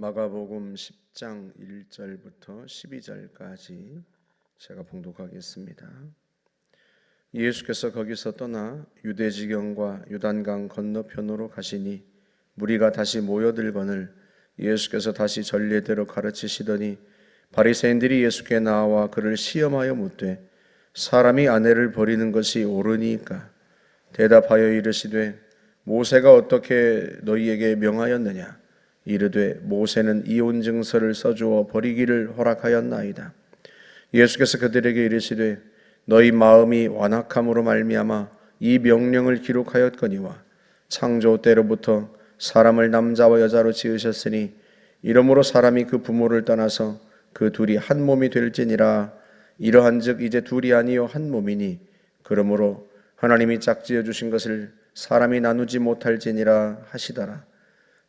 마가복음 10장 1절부터 12절까지 제가 봉독하겠습니다. 예수께서 거기서 떠나 유대지경과 요단강 건너편으로 가시니 무리가 다시 모여들거늘 예수께서 다시 전례대로 가르치시더니 바리새인들이 예수께 나와 그를 시험하여 묻되 사람이 아내를 버리는 것이 옳으니까? 대답하여 이르시되 모세가 어떻게 너희에게 명하였느냐? 이르되 모세는 이혼 증서를 써주어 버리기를 허락하였나이다. 예수께서 그들에게 이르시되 너희 마음이 완악함으로 말미암아 이 명령을 기록하였거니와 창조 때로부터 사람을 남자와 여자로 지으셨으니 이러므로 사람이 그 부모를 떠나서 그 둘이 한 몸이 될지니라. 이러한즉 이제 둘이 아니요 한 몸이니 그러므로 하나님이 짝지어 주신 것을 사람이 나누지 못할지니라 하시더라.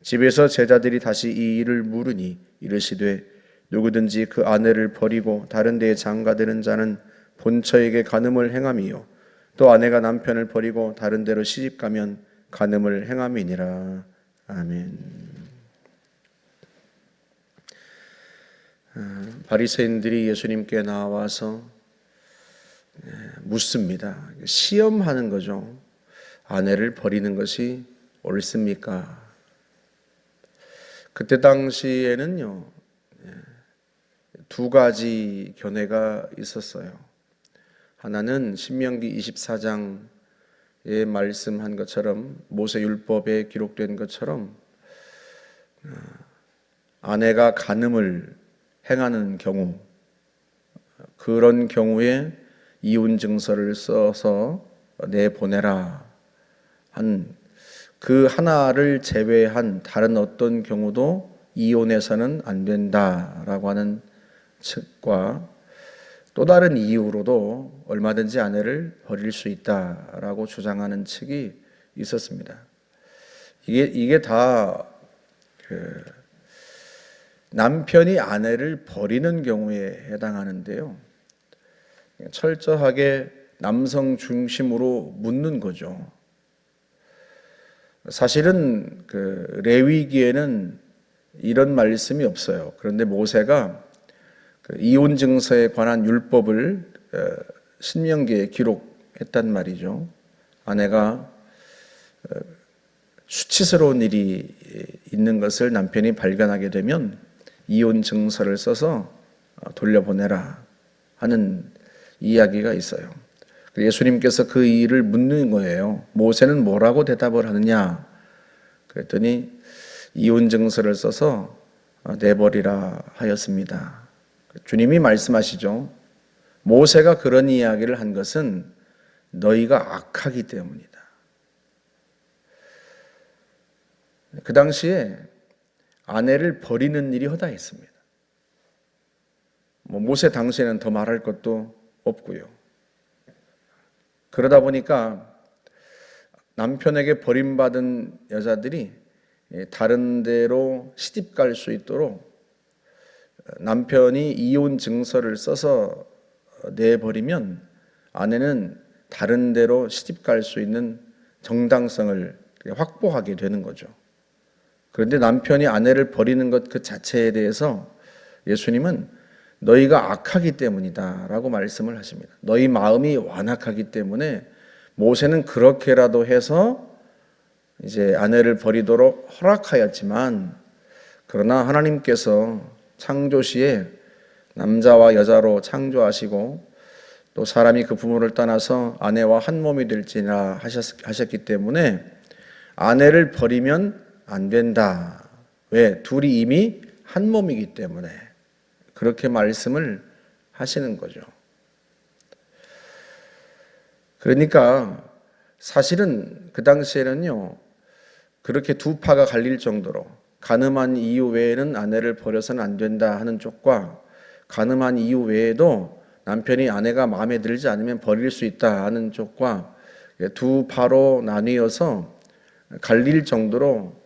집에서 제자들이 다시 이 일을 물으니 이르시되 누구든지 그 아내를 버리고 다른 데에 장가드는 자는 본처에게 간음을 행함이요 또 아내가 남편을 버리고 다른 데로 시집가면 간음을 행함이니라. 아멘. 바리새인들이 예수님께 나와서 묻습니다. 시험하는 거죠. 아내를 버리는 것이 옳습니까? 그때 당시에는요, 두 가지 견해가 있었어요. 하나는 신명기 24장에 말씀한 것처럼 모세율법에 기록된 것처럼 아내가 간음을 행하는 경우, 그런 경우에 이혼 증서를 써서 내보내라 한 그 하나를 제외한 다른 어떤 경우도 이혼해서는 안 된다라고 하는 측과 또 다른 이유로도 얼마든지 아내를 버릴 수 있다라고 주장하는 측이 있었습니다. 이게 다 남편이 아내를 버리는 경우에 해당하는데요. 철저하게 남성 중심으로 묻는 거죠. 사실은 레위기에는 이런 말씀이 없어요. 그런데 모세가 이혼 증서에 관한 율법을 신명기에 기록했단 말이죠. 아내가 수치스러운 일이 있는 것을 남편이 발견하게 되면 이혼 증서를 써서 돌려보내라 하는 이야기가 있어요. 예수님께서 그 일을 묻는 거예요. 모세는 뭐라고 대답을 하느냐? 그랬더니 이혼 증서를 써서 내버리라 하였습니다. 주님이 말씀하시죠. 모세가 그런 이야기를 한 것은 너희가 악하기 때문이다. 그 당시에 아내를 버리는 일이 허다했습니다. 모세 당시에는 더 말할 것도 없고요. 그러다 보니까 남편에게 버림받은 여자들이 다른 데로 시집 갈 수 있도록 남편이 이혼 증서를 써서 내버리면 아내는 다른 데로 시집 갈 수 있는 정당성을 확보하게 되는 거죠. 그런데 남편이 아내를 버리는 것 그 자체에 대해서 예수님은 너희가 악하기 때문이다 라고 말씀을 하십니다. 너희 마음이 완악하기 때문에 모세는 그렇게라도 해서 이제 아내를 버리도록 허락하였지만 그러나 하나님께서 창조시에 남자와 여자로 창조하시고 또 사람이 그 부모를 떠나서 아내와 한 몸이 될지라 하셨기 때문에 아내를 버리면 안 된다. 왜? 둘이 이미 한 몸이기 때문에 그렇게 말씀을 하시는 거죠. 그러니까 사실은 그 당시에는요, 그렇게 두 파가 갈릴 정도로 간음한 이유 외에는 아내를 버려서는 안 된다 하는 쪽과 간음한 이유 외에도 남편이 아내가 마음에 들지 않으면 버릴 수 있다 하는 쪽과 두 파로 나뉘어서 갈릴 정도로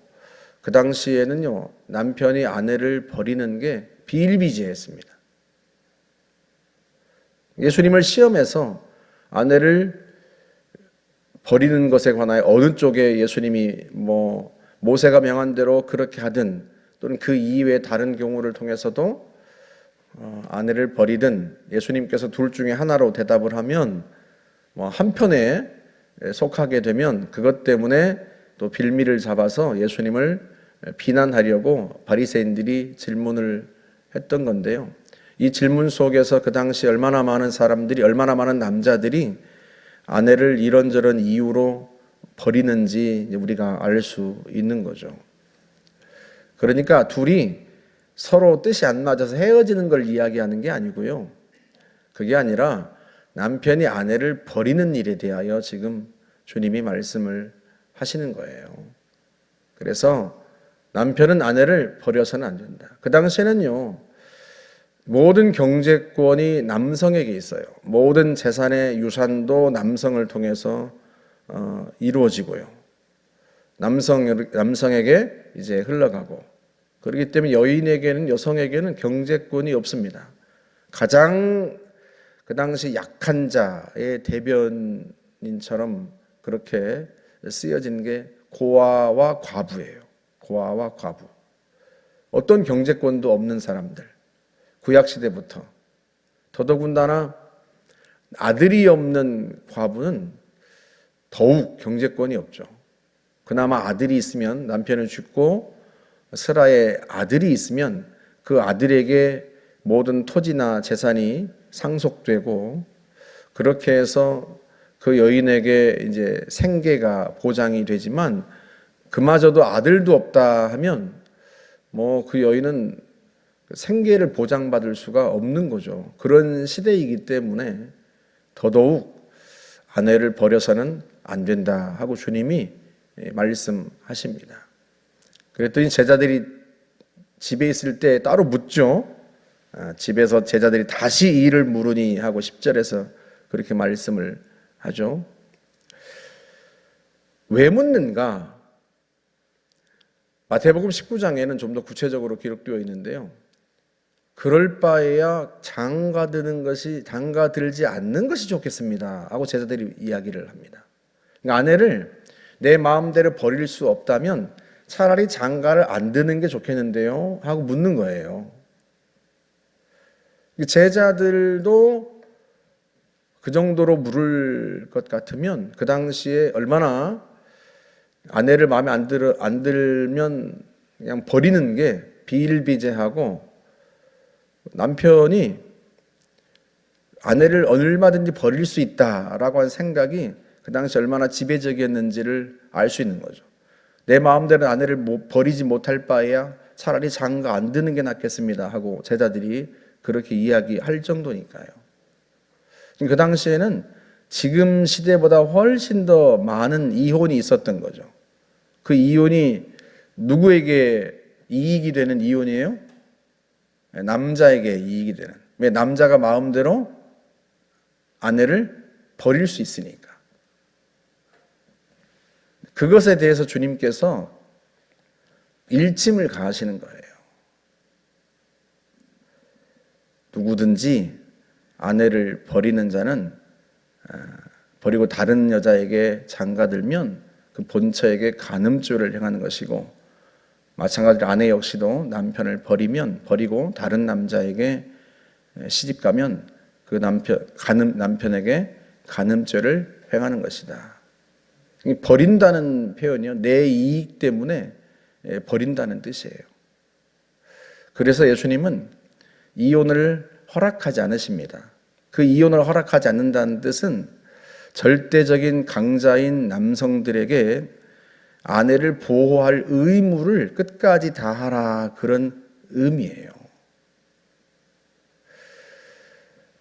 그 당시에는요, 남편이 아내를 버리는 게 비일비재했습니다. 예수님을 시험해서 아내를 버리는 것에 관하여 어느 쪽에 예수님이 모세가 명한 대로 그렇게 하든 또는 그 이외의 다른 경우를 통해서도 아내를 버리든 예수님께서 둘 중에 하나로 대답을 하면 한편에 속하게 되면 그것 때문에 또 빌미를 잡아서 예수님을 비난하려고 바리새인들이 질문을 했던 건데요. 이 질문 속에서 그 당시 얼마나 많은 사람들이, 얼마나 많은 남자들이 아내를 이런저런 이유로 버리는지 우리가 알 수 있는 거죠. 그러니까 둘이 서로 뜻이 안 맞아서 헤어지는 걸 이야기하는 게 아니고요. 그게 아니라 남편이 아내를 버리는 일에 대하여 지금 주님이 말씀을 하시는 거예요. 그래서 남편은 아내를 버려서는 안 된다. 그 당시에는요, 모든 경제권이 남성에게 있어요. 모든 재산의 유산도 남성을 통해서 이루어지고요. 남성에게 이제 흘러가고, 그렇기 때문에 여인에게는, 여성에게는 경제권이 없습니다. 가장 그 당시 약한 자의 대변인처럼 그렇게 쓰여진 게 고아와 과부예요. 고아와 과부. 어떤 경제권도 없는 사람들. 구약시대부터. 더더군다나 아들이 없는 과부는 더욱 경제권이 없죠. 그나마 아들이 있으면 남편은 죽고 스라의 아들이 있으면 그 아들에게 모든 토지나 재산이 상속되고 그렇게 해서 그 여인에게 이제 생계가 보장이 되지만 그마저도 아들도 없다 하면 그 여인은 생계를 보장받을 수가 없는 거죠. 그런 시대이기 때문에 더더욱 아내를 버려서는 안 된다 하고 주님이 말씀하십니다. 그랬더니 제자들이 집에 있을 때 따로 묻죠. 집에서 제자들이 다시 이 일을 물으니 하고 10절에서 그렇게 말씀을 하죠. 왜 묻는가? 마태복음 19장에는 좀 더 구체적으로 기록되어 있는데요. 그럴 바에야 장가들지 않는 것이 좋겠습니다 하고 제자들이 이야기를 합니다. 그러니까 아내를 내 마음대로 버릴 수 없다면 차라리 장가를 안 드는 게 좋겠는데요 하고 묻는 거예요. 제자들도 그 정도로 물을 것 같으면 그 당시에 얼마나 아내를 마음에 안 들면 그냥 버리는 게 비일비재하고 남편이 아내를 얼마든지 버릴 수 있다라고 하는 생각이 그 당시 얼마나 지배적이었는지를 알 수 있는 거죠. 내 마음대로 아내를 버리지 못할 바에야 차라리 장가 안 드는 게 낫겠습니다 하고 제자들이 그렇게 이야기할 정도니까요. 그 당시에는 지금 시대보다 훨씬 더 많은 이혼이 있었던 거죠. 그 이혼이 누구에게 이익이 되는 이혼이에요? 남자에게 이익이 되는. 왜? 남자가 마음대로 아내를 버릴 수 있으니까. 그것에 대해서 주님께서 일침을 가하시는 거예요. 누구든지 아내를 버리는 자는 버리고 다른 여자에게 장가들면 그 본처에게 간음죄를 행하는 것이고, 마찬가지로 아내 역시도 남편을 버리고 다른 남자에게 시집가면 그 남편에게 간음죄를 행하는 것이다. 버린다는 표현이요, 내 이익 때문에 버린다는 뜻이에요. 그래서 예수님은 이혼을 허락하지 않으십니다. 그 이혼을 허락하지 않는다는 뜻은 절대적인 강자인 남성들에게 아내를 보호할 의무를 끝까지 다하라, 그런 의미예요.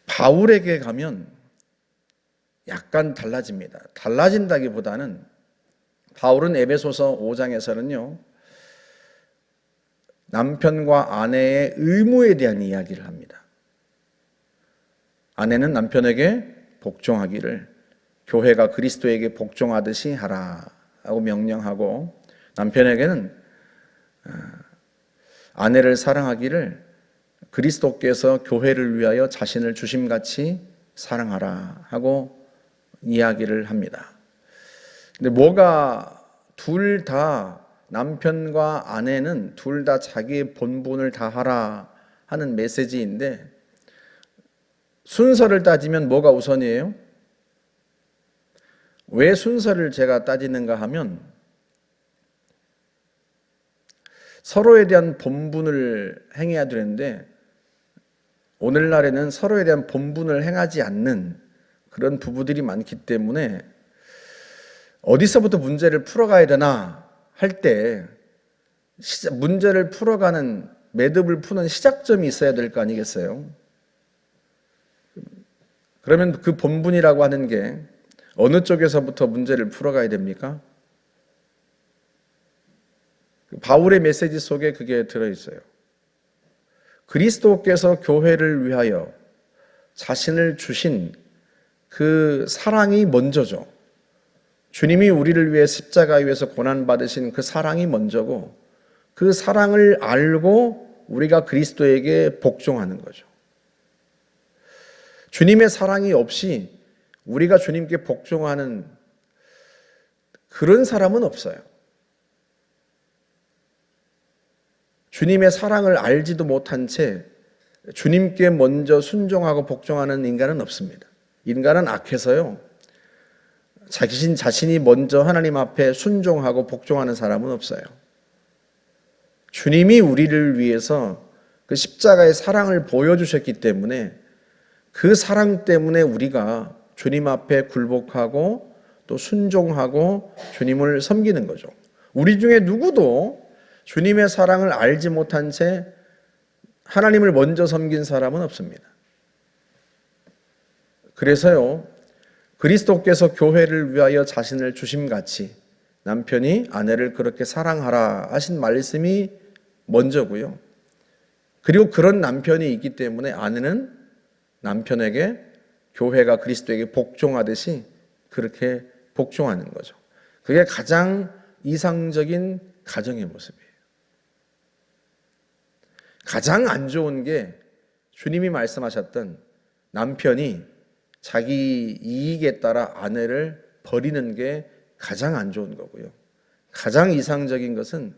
바울에게 가면 약간 달라집니다. 달라진다기보다는 바울은 에베소서 5장에서는요, 남편과 아내의 의무에 대한 이야기를 합니다. 아내는 남편에게 복종하기를 교회가 그리스도에게 복종하듯이 하라 하고 명령하고, 남편에게는 아내를 사랑하기를 그리스도께서 교회를 위하여 자신을 주심같이 사랑하라 하고 이야기를 합니다. 근데 뭐가 둘 다 남편과 아내는 둘 다 자기의 본분을 다하라 하는 메시지인데, 순서를 따지면 뭐가 우선이에요? 왜 순서를 제가 따지는가 하면, 서로에 대한 본분을 행해야 되는데 오늘날에는 서로에 대한 본분을 행하지 않는 그런 부부들이 많기 때문에 어디서부터 문제를 풀어가야 되나 할 때 문제를 풀어가는, 매듭을 푸는 시작점이 있어야 될 거 아니겠어요? 그러면 그 본분이라고 하는 게 어느 쪽에서부터 문제를 풀어가야 됩니까? 바울의 메시지 속에 그게 들어있어요. 그리스도께서 교회를 위하여 자신을 주신 그 사랑이 먼저죠. 주님이 우리를 위해 십자가 위에서 고난받으신 그 사랑이 먼저고, 그 사랑을 알고 우리가 그리스도에게 복종하는 거죠. 주님의 사랑이 없이 우리가 주님께 복종하는 그런 사람은 없어요. 주님의 사랑을 알지도 못한 채 주님께 먼저 순종하고 복종하는 인간은 없습니다. 인간은 악해서요, 자신이 먼저 하나님 앞에 순종하고 복종하는 사람은 없어요. 주님이 우리를 위해서 그 십자가의 사랑을 보여주셨기 때문에 그 사랑 때문에 우리가 주님 앞에 굴복하고 또 순종하고 주님을 섬기는 거죠. 우리 중에 누구도 주님의 사랑을 알지 못한 채 하나님을 먼저 섬긴 사람은 없습니다. 그래서요, 그리스도께서 교회를 위하여 자신을 주심같이 남편이 아내를 그렇게 사랑하라 하신 말씀이 먼저고요. 그리고 그런 남편이 있기 때문에 아내는 남편에게 교회가 그리스도에게 복종하듯이 그렇게 복종하는 거죠. 그게 가장 이상적인 가정의 모습이에요. 가장 안 좋은 게 주님이 말씀하셨던 남편이 자기 이익에 따라 아내를 버리는 게 가장 안 좋은 거고요. 가장 이상적인 것은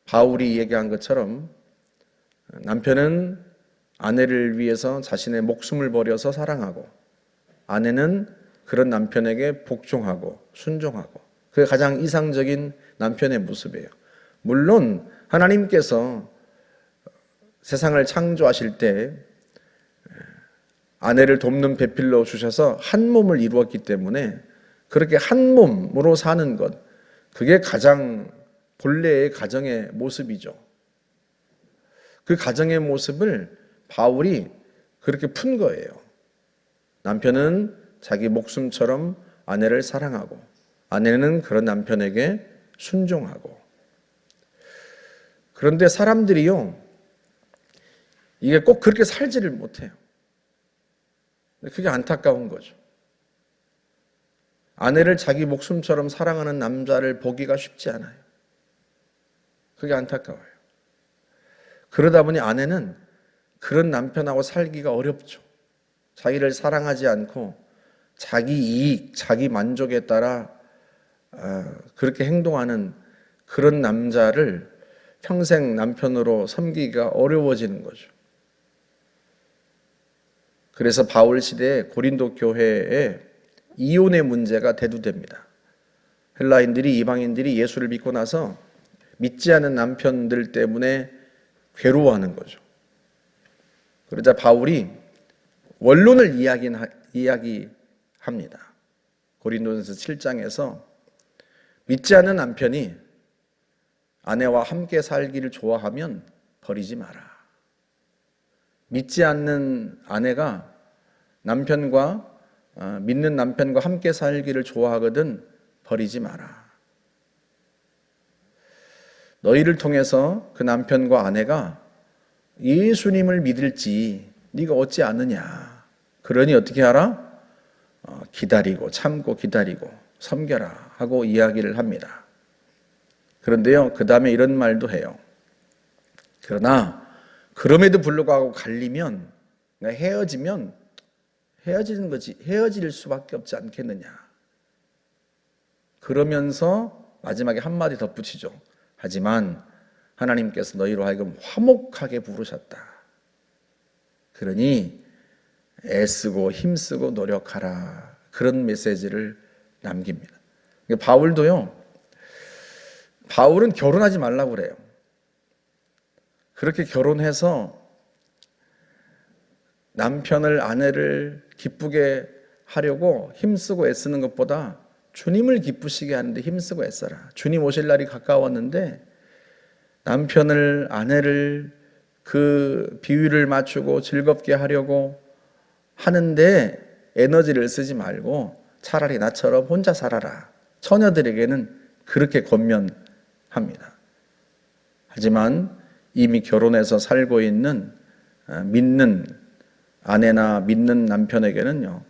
바울이 얘기한 것처럼 남편은 아내를 위해서 자신의 목숨을 버려서 사랑하고, 아내는 그런 남편에게 복종하고 순종하고, 그게 가장 이상적인 남편의 모습이에요. 물론 하나님께서 세상을 창조하실 때 아내를 돕는 배필로 주셔서 한 몸을 이루었기 때문에 그렇게 한 몸으로 사는 것, 그게 가장 본래의 가정의 모습이죠. 그 가정의 모습을 바울이 그렇게 푼 거예요. 남편은 자기 목숨처럼 아내를 사랑하고, 아내는 그런 남편에게 순종하고. 그런데 사람들이요, 이게 꼭 그렇게 살지를 못해요. 그게 안타까운 거죠. 아내를 자기 목숨처럼 사랑하는 남자를 보기가 쉽지 않아요. 그게 안타까워요. 그러다 보니 아내는 그런 남편하고 살기가 어렵죠. 자기를 사랑하지 않고 자기 이익, 자기 만족에 따라 그렇게 행동하는 그런 남자를 평생 남편으로 섬기기가 어려워지는 거죠. 그래서 바울 시대에 고린도 교회에 이혼의 문제가 대두됩니다. 헬라인들이, 이방인들이 예수를 믿고 나서 믿지 않은 남편들 때문에 괴로워하는 거죠. 그러자 바울이 원론을 이야기합니다. 고린도전서 7장에서 믿지 않는 남편이 아내와 함께 살기를 좋아하면 버리지 마라. 믿지 않는 아내가 믿는 남편과 함께 살기를 좋아하거든 버리지 마라. 너희를 통해서 그 남편과 아내가 예수님을 믿을지 네가 어찌 아느냐. 그러니 어떻게 하라? 기다리고 참고 기다리고 섬겨라 하고 이야기를 합니다. 그런데요, 그 다음에 이런 말도 해요. 그러나 그럼에도 불구하고 갈리면, 헤어지면 헤어지는 거지, 헤어질 수밖에 없지 않겠느냐. 그러면서 마지막에 한마디 덧붙이죠. 하지만 하나님께서 너희로 하여금 화목하게 부르셨다. 그러니 애쓰고 힘쓰고 노력하라. 그런 메시지를 남깁니다. 바울도요. 바울은 결혼하지 말라고 그래요. 그렇게 결혼해서 남편을 아내를 기쁘게 하려고 힘쓰고 애쓰는 것보다 주님을 기쁘시게 하는데 힘쓰고 애써라. 주님 오실 날이 가까웠는데 남편을 아내를 그 비위를 맞추고 즐겁게 하려고 하는데 에너지를 쓰지 말고 차라리 나처럼 혼자 살아라. 처녀들에게는 그렇게 권면합니다. 하지만 이미 결혼해서 살고 있는 믿는 아내나 믿는 남편에게는요,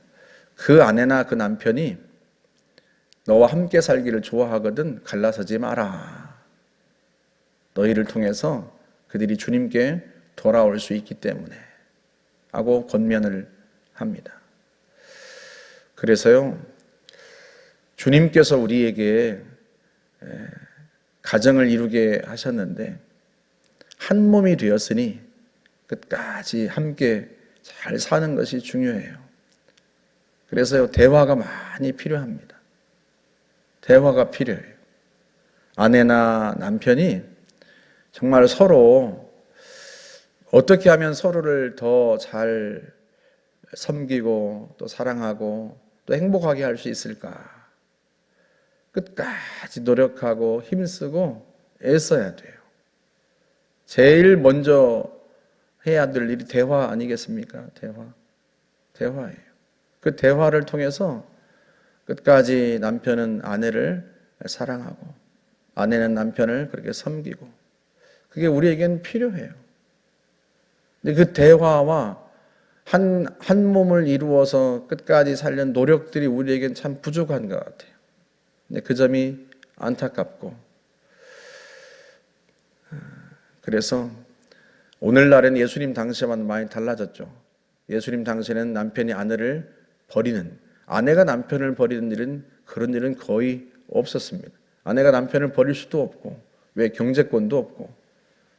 그 아내나 그 남편이 너와 함께 살기를 좋아하거든 갈라서지 마라. 너희를 통해서 그들이 주님께 돌아올 수 있기 때문에 하고 권면을 합니다. 그래서요, 주님께서 우리에게 가정을 이루게 하셨는데 한 몸이 되었으니 끝까지 함께 잘 사는 것이 중요해요. 그래서요, 대화가 많이 필요합니다. 대화가 필요해요. 아내나 남편이 정말 서로 어떻게 하면 서로를 더 잘 섬기고 또 사랑하고 또 행복하게 할 수 있을까? 끝까지 노력하고 힘쓰고 애써야 돼요. 제일 먼저 해야 될 일이 대화 아니겠습니까? 대화예요. 그 대화를 통해서 끝까지 남편은 아내를 사랑하고 아내는 남편을 그렇게 섬기고 그게 우리에겐 필요해요. 근데 그 대화와 한 몸을 이루어서 끝까지 살려는 노력들이 우리에겐 참 부족한 것 같아요. 근데 그 점이 안타깝고 그래서 오늘날은 예수님 당시와는 많이 달라졌죠. 예수님 당시에는 남편이 아내를 버리는, 아내가 남편을 버리는 일은 그런 일은 거의 없었습니다. 아내가 남편을 버릴 수도 없고 왜 경제권도 없고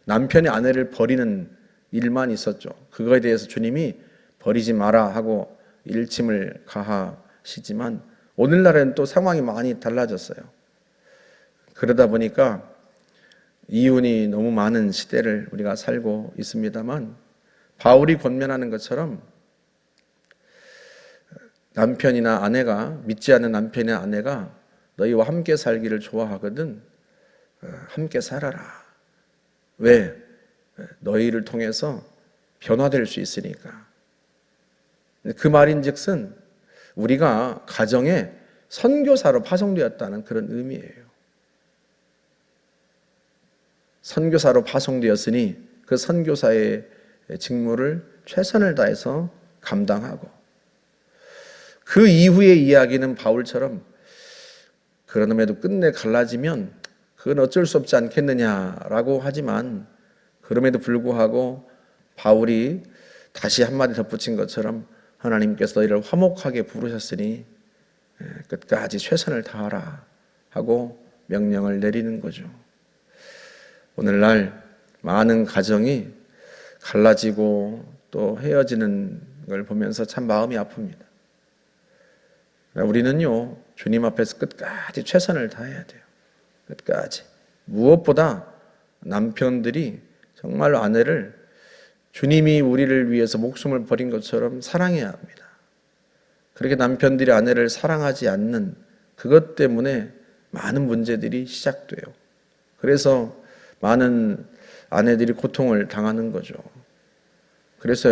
남편이 아내를 버리는 일만 있었죠. 그거에 대해서 주님이 버리지 마라 하고 일침을 가하시지만 오늘날에는 또 상황이 많이 달라졌어요. 그러다 보니까 이혼이 너무 많은 시대를 우리가 살고 있습니다만 바울이 권면하는 것처럼 남편이나 아내가 믿지 않는 남편이나 아내가 너희와 함께 살기를 좋아하거든 함께 살아라. 왜? 너희를 통해서 변화될 수 있으니까. 그 말인즉슨 우리가 가정에 선교사로 파송되었다는 그런 의미예요. 선교사로 파송되었으니 그 선교사의 직무를 최선을 다해서 감당하고 그 이후의 이야기는 바울처럼 그러남에도 끝내 갈라지면 그건 어쩔 수 없지 않겠느냐라고 하지만 그럼에도 불구하고 바울이 다시 한마디 덧붙인 것처럼 하나님께서 너희를 화목하게 부르셨으니 끝까지 최선을 다하라 하고 명령을 내리는 거죠. 오늘날 많은 가정이 갈라지고 또 헤어지는 걸 보면서 참 마음이 아픕니다. 우리는요, 주님 앞에서 끝까지 최선을 다해야 돼요. 끝까지. 무엇보다 남편들이 정말로 아내를 주님이 우리를 위해서 목숨을 버린 것처럼 사랑해야 합니다. 그렇게 남편들이 아내를 사랑하지 않는 그것 때문에 많은 문제들이 시작돼요. 그래서 많은 아내들이 고통을 당하는 거죠. 그래서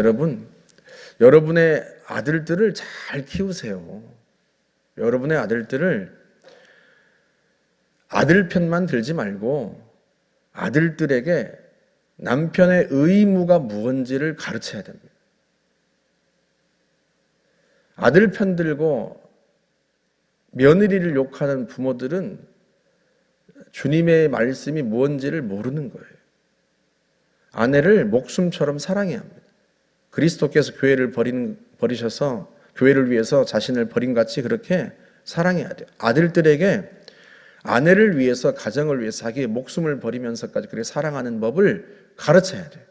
여러분의 아들들을 잘 키우세요. 여러분의 아들들을 아들 편만 들지 말고 아들들에게 남편의 의무가 무엇인지를 가르쳐야 됩니다. 아들 편 들고 며느리를 욕하는 부모들은 주님의 말씀이 무엇인지를 모르는 거예요. 아내를 목숨처럼 사랑해야 합니다. 그리스도께서 교회를 버리셔서 교회를 위해서 자신을 버린 같이 그렇게 사랑해야 돼요. 아들들에게 아내를 위해서, 가정을 위해서 자기의 목숨을 버리면서까지 그렇게 사랑하는 법을 가르쳐야 돼요.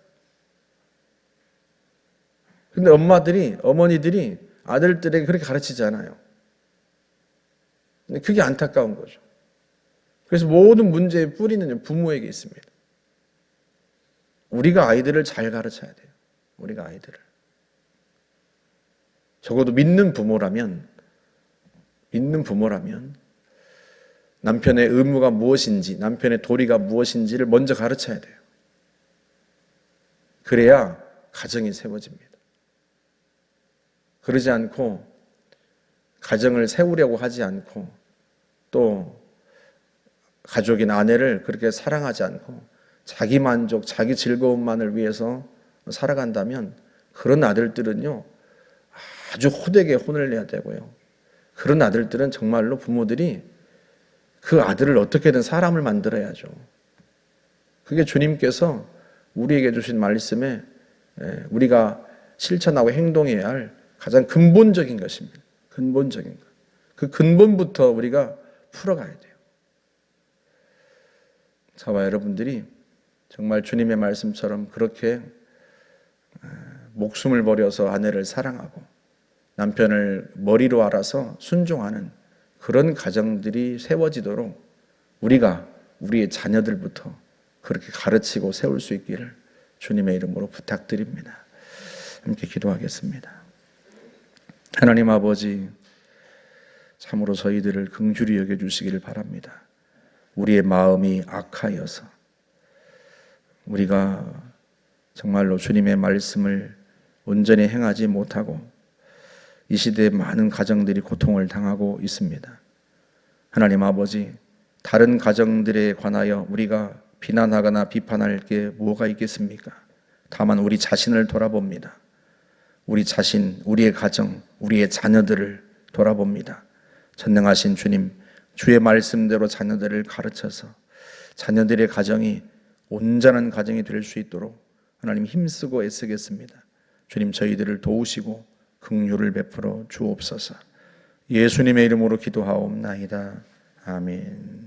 근데 어머니들이 아들들에게 그렇게 가르치지 않아요. 근데 그게 안타까운 거죠. 그래서 모든 문제의 뿌리는 부모에게 있습니다. 우리가 아이들을 잘 가르쳐야 돼요. 우리가 아이들을. 적어도 믿는 부모라면 남편의 의무가 무엇인지, 남편의 도리가 무엇인지를 먼저 가르쳐야 돼요. 그래야 가정이 세워집니다. 그러지 않고 가정을 세우려고 하지 않고 또 가족인 아내를 그렇게 사랑하지 않고 자기 만족, 자기 즐거움만을 위해서 살아간다면 그런 아들들은요, 아주 호되게 혼을 내야 되고요. 그런 아들들은 정말로 부모들이 그 아들을 어떻게든 사람을 만들어야죠. 그게 주님께서 우리에게 주신 말씀에 우리가 실천하고 행동해야 할 가장 근본적인 것입니다. 근본적인 것. 그 근본부터 우리가 풀어가야 돼요. 저와 여러분들이 정말 주님의 말씀처럼 그렇게 목숨을 버려서 아내를 사랑하고 남편을 머리로 알아서 순종하는 그런 가정들이 세워지도록 우리가 우리의 자녀들부터 그렇게 가르치고 세울 수 있기를 주님의 이름으로 부탁드립니다. 함께 기도하겠습니다. 하나님 아버지, 참으로 저희들을 긍휼히 여겨주시기를 바랍니다. 우리의 마음이 악하여서 우리가 정말로 주님의 말씀을 온전히 행하지 못하고 이 시대에 많은 가정들이 고통을 당하고 있습니다. 하나님 아버지, 다른 가정들에 관하여 우리가 비난하거나 비판할 게 뭐가 있겠습니까? 다만 우리 자신을 돌아봅니다. 우리 자신, 우리의 가정, 우리의 자녀들을 돌아봅니다. 전능하신 주님, 주의 말씀대로 자녀들을 가르쳐서 자녀들의 가정이 온전한 가정이 될 수 있도록 하나님 힘쓰고 애쓰겠습니다. 주님, 저희들을 도우시고 긍휼을 베풀어 주옵소서. 예수님의 이름으로 기도하옵나이다. 아멘.